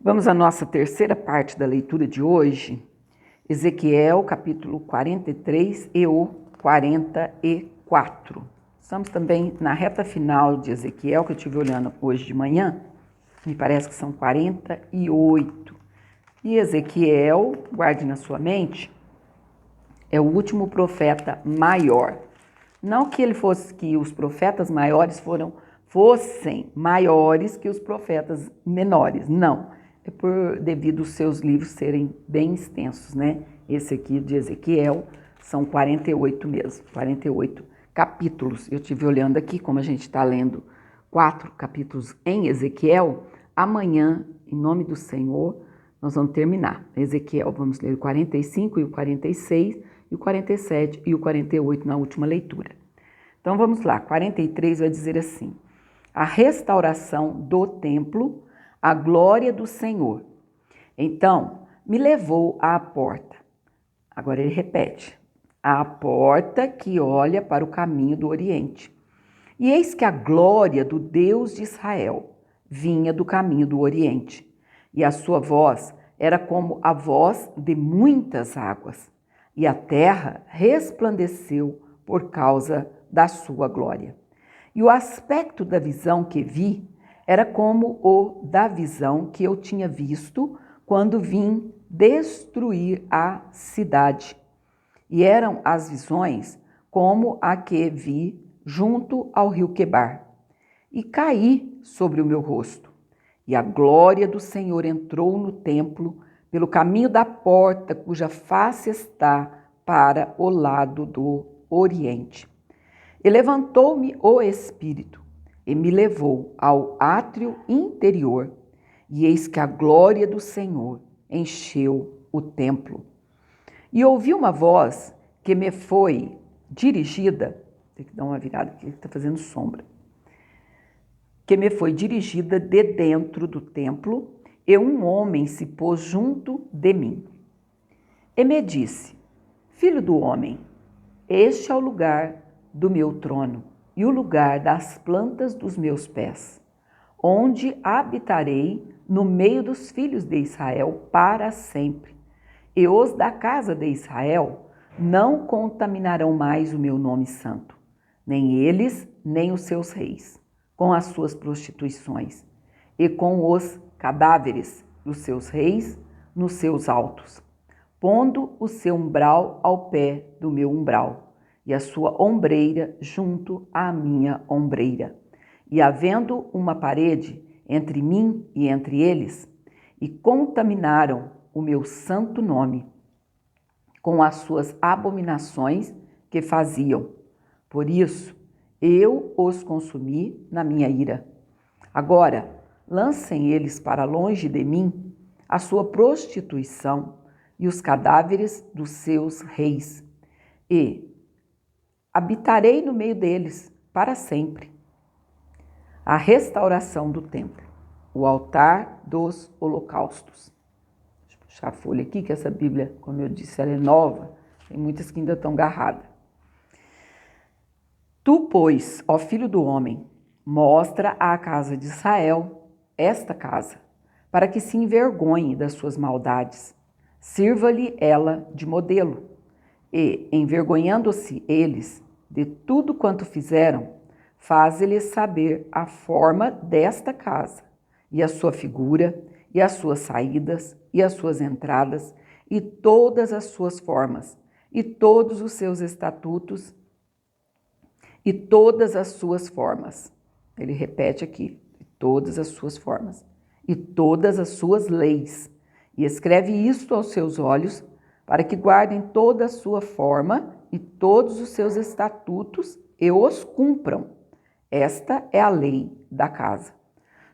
Vamos à nossa terceira parte da leitura de hoje, Ezequiel, capítulo 43 e o 44. Estamos também na reta final de Ezequiel, que eu estive olhando hoje de manhã, me parece que são 48. E Ezequiel, guarde na sua mente, é o último profeta maior. Não que os profetas maiores fossem maiores que os profetas menores, não. É devido aos seus livros serem bem extensos, né? Esse aqui de Ezequiel são 48 mesmo, 48 capítulos. Eu estive olhando aqui, como a gente está lendo 4 capítulos em Ezequiel, amanhã, em nome do Senhor, nós vamos terminar. Ezequiel, vamos ler o 45 e o 46, e o 47 e o 48 na última leitura. Então vamos lá, 43 vai dizer assim: a restauração do templo, a glória do Senhor. Então me levou à porta. Agora ele repete: à porta que olha para o caminho do Oriente. E eis que a glória do Deus de Israel vinha do caminho do Oriente, e a sua voz era como a voz de muitas águas, e a terra resplandeceu por causa da sua glória. E o aspecto da visão que vi era como o da visão que eu tinha visto quando vim destruir a cidade. E eram as visões como a que vi junto ao rio Quebar. E caí sobre o meu rosto. E a glória do Senhor entrou no templo pelo caminho da porta, cuja face está para o lado do Oriente. E levantou-me o Espírito e me levou ao átrio interior, e eis que a glória do Senhor encheu o templo. E ouvi uma voz que me foi dirigida, tem que dar uma virada aqui, está fazendo sombra, que me foi dirigida de dentro do templo, e um homem se pôs junto de mim. E me disse: filho do homem, este é o lugar do meu trono e o lugar das plantas dos meus pés, onde habitarei no meio dos filhos de Israel para sempre. E os da casa de Israel não contaminarão mais o meu nome santo, nem eles, nem os seus reis, com as suas prostituições, e com os cadáveres dos seus reis nos seus altos, pondo o seu umbral ao pé do meu umbral, e a sua ombreira junto à minha ombreira, e havendo uma parede entre mim e entre eles, e contaminaram o meu santo nome com as suas abominações que faziam. Por isso, eu os consumi na minha ira. Agora, lancem eles para longe de mim a sua prostituição e os cadáveres dos seus reis, e habitarei no meio deles para sempre. A restauração do templo, o altar dos holocaustos. Deixa eu puxar a folha aqui, que essa Bíblia, como eu disse, ela é nova, tem muitas que ainda estão agarradas. Tu, pois, ó filho do homem, mostra à casa de Israel esta casa, para que se envergonhe das suas maldades. Sirva-lhe ela de modelo, e, envergonhando-se eles de tudo quanto fizeram, faze-lhes saber a forma desta casa, e a sua figura, e as suas saídas, e as suas entradas, e todas as suas formas, e todos os seus estatutos, e todas as suas formas. Ele repete aqui, todas as suas formas, e todas as suas leis. E escreve isto aos seus olhos, para que guardem toda a sua forma e todos os seus estatutos e os cumpram. Esta é a lei da casa.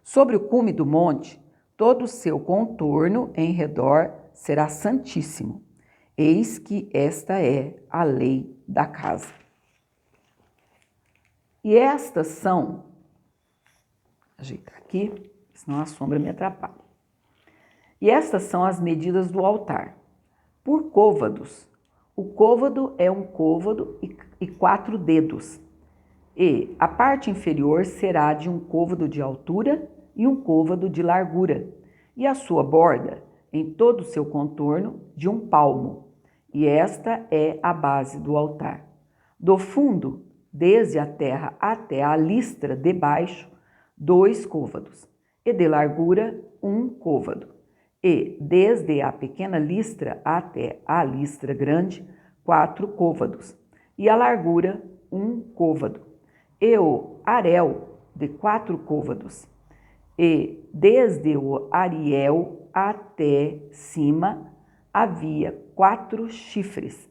Sobre o cume do monte, todo o seu contorno em redor será santíssimo. Eis que esta é a lei da casa. E estas são, ajeitar aqui, senão a sombra me atrapalha. E estas são as medidas do altar, por côvados. O côvado é um côvado e 4 dedos. E a parte inferior será de um côvado de altura e um côvado de largura. e a sua borda, em todo o seu contorno, de 1 palmo, e esta é a base do altar. Do fundo, desde a terra até a listra de baixo, 2 côvados, e de largura 1 côvado, e desde a pequena listra até a listra grande, 4 côvados, e a largura 1 côvado, e o aréu de 4 côvados, e desde o ariel até cima havia 4 chifres.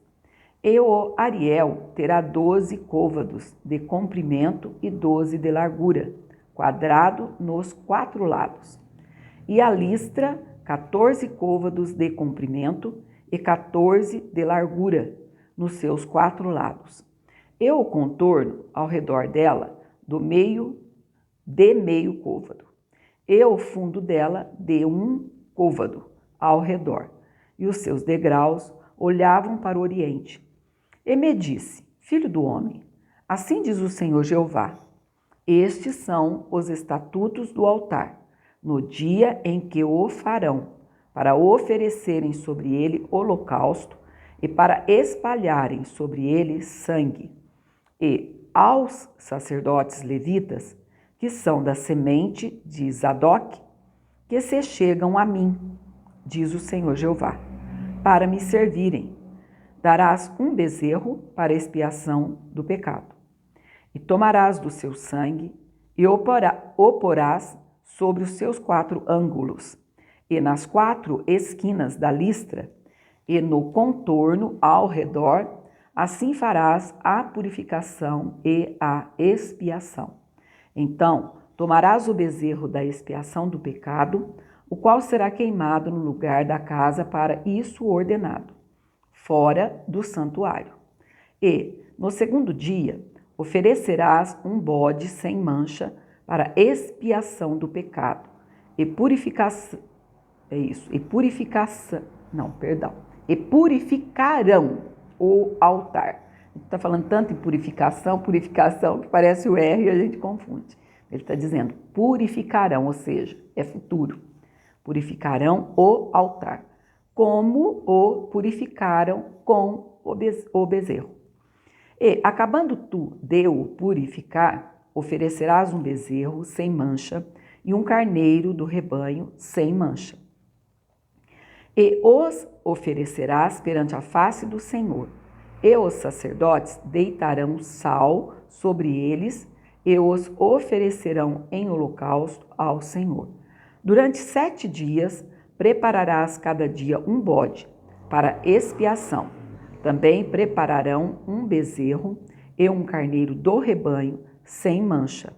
E o ariel terá 12 côvados de comprimento e 12 de largura, quadrado nos 4 lados. E a listra, 14 côvados de comprimento e 14 de largura nos seus 4 lados. E o contorno ao redor dela, de meio côvado. E o fundo dela de 1 côvado ao redor. E os seus degraus olhavam para o oriente. E me disse: Filho do homem, assim diz o Senhor Jeová: estes são os estatutos do altar, no dia em que o farão, para oferecerem sobre ele holocausto e para espalharem sobre ele sangue. E aos sacerdotes levitas, que são da semente de Zadoc, que se chegam a mim, diz o Senhor Jeová, para me servirem, darás um bezerro para expiação do pecado. E tomarás do seu sangue e o porás sobre os seus 4 ângulos, e nas 4 esquinas da listra, e no contorno ao redor, assim farás a purificação e a expiação. Então, tomarás o bezerro da expiação do pecado, o qual será queimado no lugar da casa para isso ordenado, fora do santuário. E, no segundo dia, oferecerás um bode sem mancha para expiação do pecado, e purificarão o altar. Está falando tanto em purificação, que parece o R e a gente confunde. Ele está dizendo purificarão, ou seja, é futuro. Purificarão o altar, como o purificaram com o bezerro. E, acabando tu de o purificar, oferecerás um bezerro sem mancha e um carneiro do rebanho sem mancha. E os oferecerás perante a face do Senhor. E os sacerdotes deitarão sal sobre eles e os oferecerão em holocausto ao Senhor. Durante 7 dias prepararás cada dia um bode para expiação. Também prepararão um bezerro e um carneiro do rebanho sem mancha.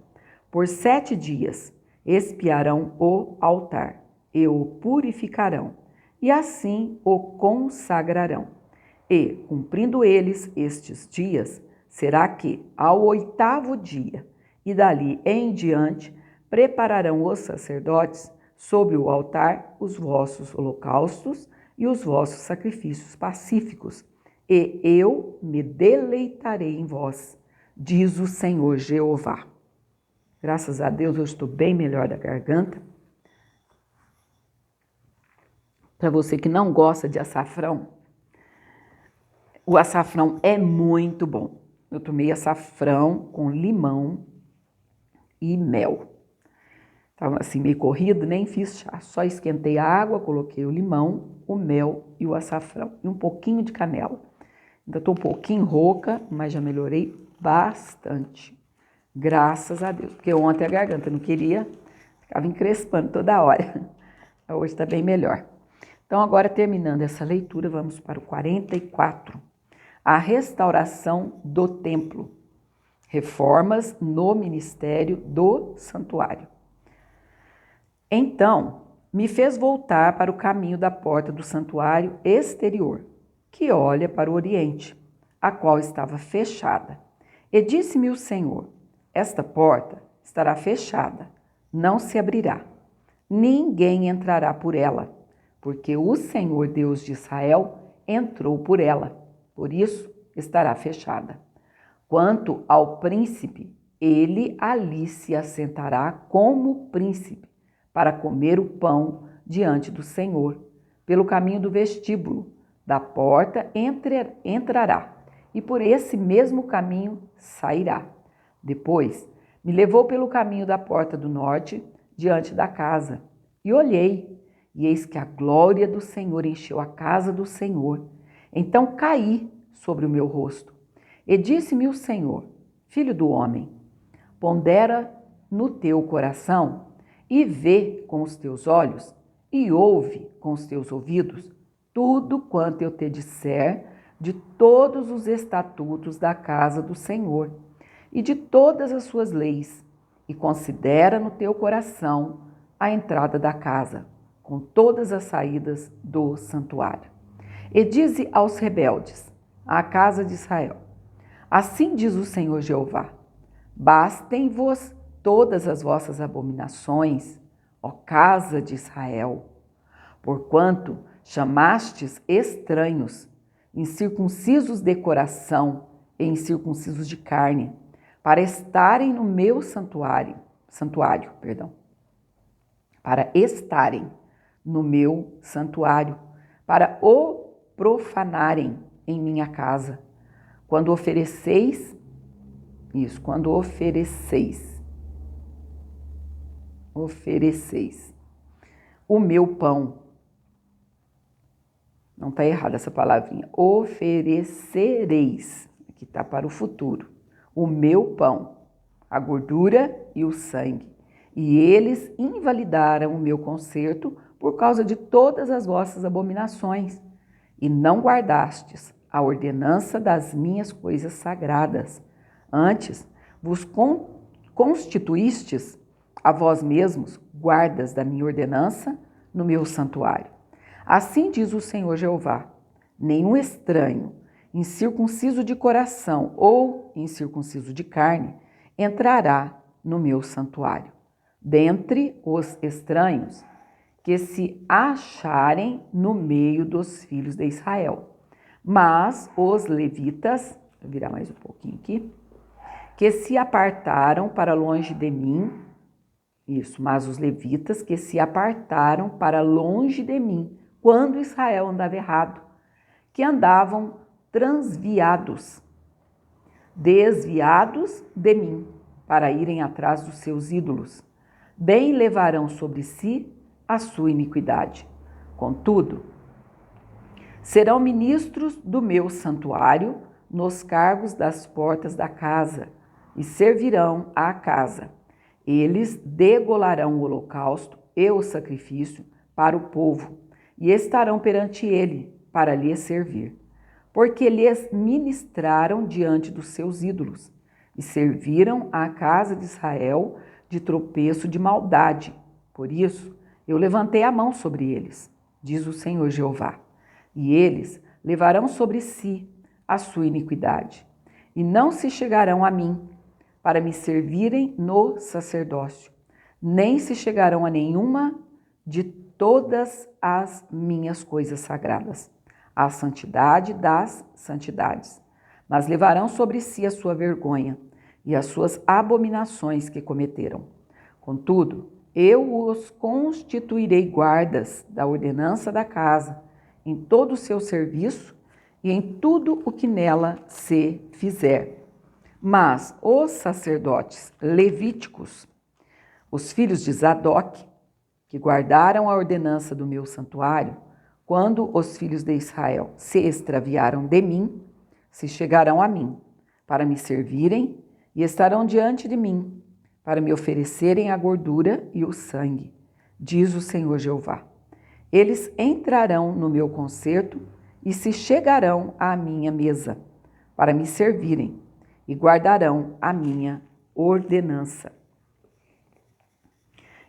Por 7 dias expiarão o altar e o purificarão, e assim o consagrarão. E, cumprindo eles estes dias, será que, ao 8º dia, e dali em diante, prepararão os sacerdotes sobre o altar os vossos holocaustos e os vossos sacrifícios pacíficos, e eu me deleitarei em vós, diz o Senhor Jeová. Graças a Deus eu estou bem melhor da garganta. Para você que não gosta de açafrão, o açafrão é muito bom. Eu tomei açafrão com limão e mel. Estava assim meio corrido, nem fiz chá. Só esquentei a água, coloquei o limão, o mel e o açafrão. E um pouquinho de canela. Ainda estou um pouquinho rouca, mas já melhorei bastante. Graças a Deus. Porque ontem a garganta não queria, ficava encrespando toda hora. Hoje está bem melhor. Então, agora terminando essa leitura, vamos para o 44. A restauração do templo. Reformas no ministério do santuário. Então, me fez voltar para o caminho da porta do santuário exterior, que olha para o oriente, a qual estava fechada. E disse-me o Senhor: esta porta estará fechada, não se abrirá. Ninguém entrará por ela, porque o Senhor Deus de Israel entrou por ela, por isso estará fechada. Quanto ao príncipe, ele ali se assentará como príncipe, para comer o pão diante do Senhor, pelo caminho do vestíbulo, da porta entrará, e por esse mesmo caminho sairá. Depois me levou pelo caminho da porta do norte, diante da casa, e olhei, e eis que a glória do Senhor encheu a casa do Senhor. Então caí sobre o meu rosto, e disse-me o Senhor: Filho do homem, pondera no teu coração, e vê com os teus olhos, e ouve com os teus ouvidos, tudo quanto eu te disser de todos os estatutos da casa do Senhor, e de todas as suas leis, e considera no teu coração a entrada da casa, com todas as saídas do santuário. E dize aos rebeldes, à casa de Israel: Assim diz o Senhor Jeová: Bastem-vos todas as vossas abominações, ó casa de Israel, porquanto chamastes estranhos, incircuncisos de coração e incircuncisos de carne, para estarem no meu santuário, para estarem no meu santuário, para o profanarem em minha casa. Quando ofereceis o meu pão, não está errada essa palavrinha, oferecereis, que está para o futuro, o meu pão, a gordura e o sangue, e eles invalidaram o meu concerto por causa de todas as vossas abominações, e não guardastes a ordenança das minhas coisas sagradas. Antes, vos constituístes a vós mesmos guardas da minha ordenança no meu santuário. Assim diz o Senhor Jeová: nenhum estranho, incircunciso de coração ou incircunciso de carne, entrará no meu santuário. Dentre os estranhos que se acharem no meio dos filhos de Israel. Mas os levitas, vou virar mais um pouquinho aqui, que se apartaram para longe de mim, mas os levitas que se apartaram para longe de mim, quando Israel andava errado, que andavam transviados, desviados de mim, para irem atrás dos seus ídolos, bem levarão sobre si a sua iniquidade. Contudo, serão ministros do meu santuário nos cargos das portas da casa e servirão à casa. Eles degolarão o holocausto e o sacrifício para o povo e estarão perante ele para lhe servir, porque lhes ministraram diante dos seus ídolos e serviram à casa de Israel de tropeço de maldade. Por isso, eu levantei a mão sobre eles, diz o Senhor Jeová, e eles levarão sobre si a sua iniquidade, e não se chegarão a mim para me servirem no sacerdócio, nem se chegarão a nenhuma de todas as minhas coisas sagradas, a santidade das santidades, mas levarão sobre si a sua vergonha e as suas abominações que cometeram. Contudo, eu os constituirei guardas da ordenança da casa, em todo o seu serviço e em tudo o que nela se fizer. Mas os sacerdotes levíticos, os filhos de Zadok, que guardaram a ordenança do meu santuário, quando os filhos de Israel se extraviaram de mim, se chegarão a mim, para me servirem e estarão diante de mim, para me oferecerem a gordura e o sangue, diz o Senhor Jeová. Eles entrarão no meu concerto e se chegarão à minha mesa, para me servirem, e guardarão a minha ordenança.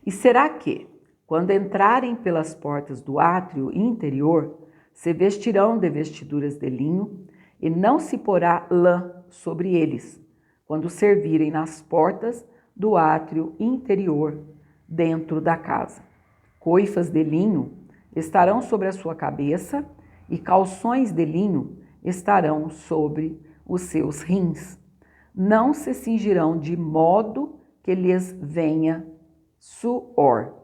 E será que, quando entrarem pelas portas do átrio interior, se vestirão de vestiduras de linho, e não se porá lã sobre eles, quando servirem nas portas do átrio interior, dentro da casa. Coifas de linho estarão sobre a sua cabeça, e calções de linho estarão sobre os seus rins. Não se cingirão de modo que lhes venha suor.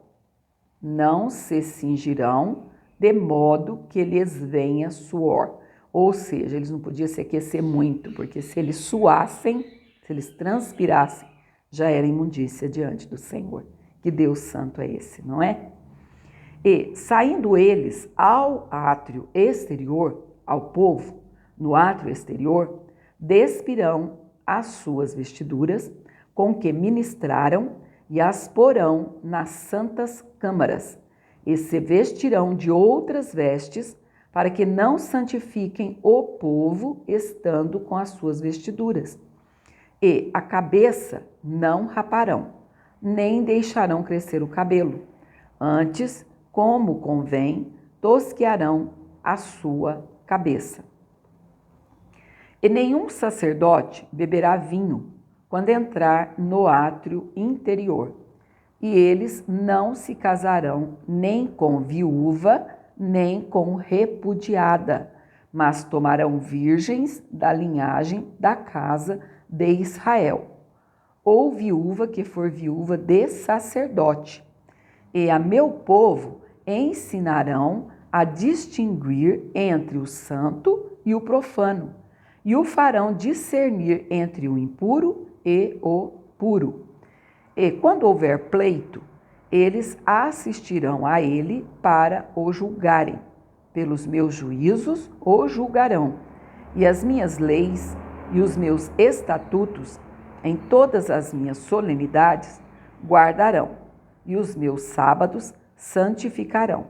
não se cingirão, de modo que lhes venha suor. Ou seja, eles não podiam se aquecer muito, porque se eles suassem, se eles transpirassem, já era imundícia diante do Senhor. Que Deus santo é esse, não é? E, saindo eles ao átrio exterior, ao povo, no átrio exterior, despirão as suas vestiduras, com que ministraram, e as porão nas santas câmaras, e se vestirão de outras vestes, para que não santifiquem o povo, estando com as suas vestiduras. E a cabeça não raparão, nem deixarão crescer o cabelo. Antes, como convém, tosquearão a sua cabeça. E nenhum sacerdote beberá vinho quando entrar no átrio interior. E eles não se casarão nem com viúva, nem com repudiada, mas tomarão virgens da linhagem da casa de Israel, ou viúva que for viúva de sacerdote. E a meu povo ensinarão a distinguir entre o santo e o profano, e o farão discernir entre o impuro e o puro. E quando houver pleito, eles assistirão a ele para o julgarem. Pelos meus juízos o julgarão, e as minhas leis e os meus estatutos em todas as minhas solenidades guardarão, e os meus sábados santificarão.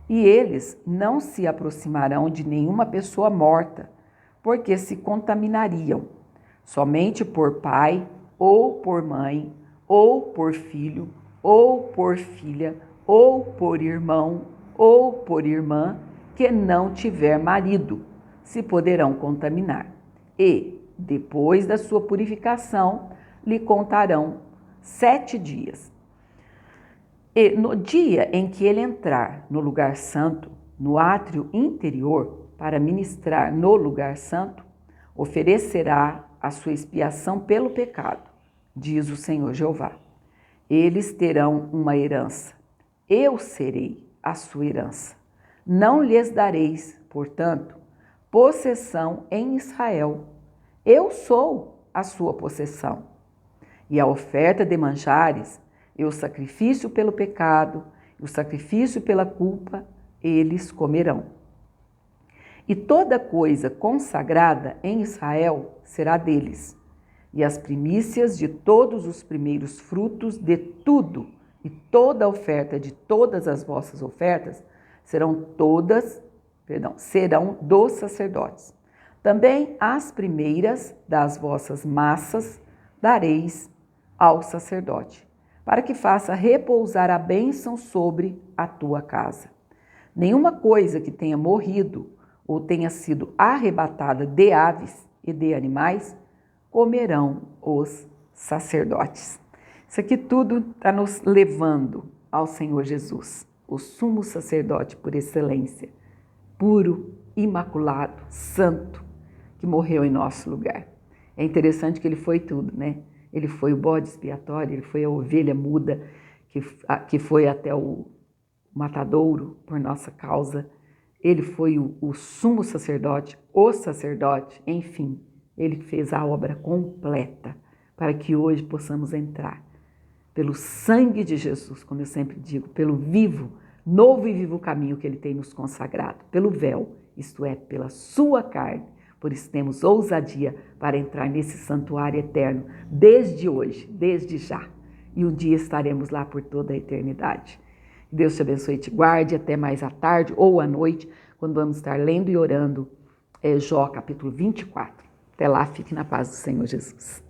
E eles não se aproximarão de nenhuma pessoa morta, porque se contaminariam, somente por pai, ou por mãe, ou por filho, ou por filha, ou por irmão, ou por irmã, que não tiver marido, se poderão contaminar. E, depois da sua purificação, lhe contarão 7 dias. E no dia em que ele entrar no lugar santo, no átrio interior, para ministrar no lugar santo, oferecerá a sua expiação pelo pecado, diz o Senhor Jeová. Eles terão uma herança, eu serei a sua herança. Não lhes dareis, portanto, possessão em Israel. Eu sou a sua possessão. E a oferta de manjares, e o sacrifício pelo pecado, e o sacrifício pela culpa, eles comerão. E toda coisa consagrada em Israel será deles, e as primícias de todos os primeiros frutos de tudo, e toda a oferta de todas as vossas ofertas serão dos sacerdotes. Também as primeiras das vossas massas dareis ao sacerdote, para que faça repousar a bênção sobre a tua casa. Nenhuma coisa que tenha morrido ou tenha sido arrebatada de aves e de animais, comerão os sacerdotes. Isso aqui tudo está nos levando ao Senhor Jesus, o sumo sacerdote por excelência, puro, imaculado, santo, que morreu em nosso lugar. É interessante que ele foi tudo, né? Ele foi o bode expiatório, ele foi a ovelha muda, que foi até o matadouro por nossa causa. Ele foi o sumo sacerdote, o sacerdote, enfim, ele fez a obra completa para que hoje possamos entrar pelo sangue de Jesus, como eu sempre digo, pelo vivo, novo e vivo caminho que ele tem nos consagrado, pelo véu, isto é, pela sua carne. Por isso temos ousadia para entrar nesse santuário eterno, desde hoje, desde já. E um dia estaremos lá por toda a eternidade. Deus te abençoe e te guarde até mais à tarde ou à noite, quando vamos estar lendo e orando Jó capítulo 24. Até lá, fique na paz do Senhor Jesus.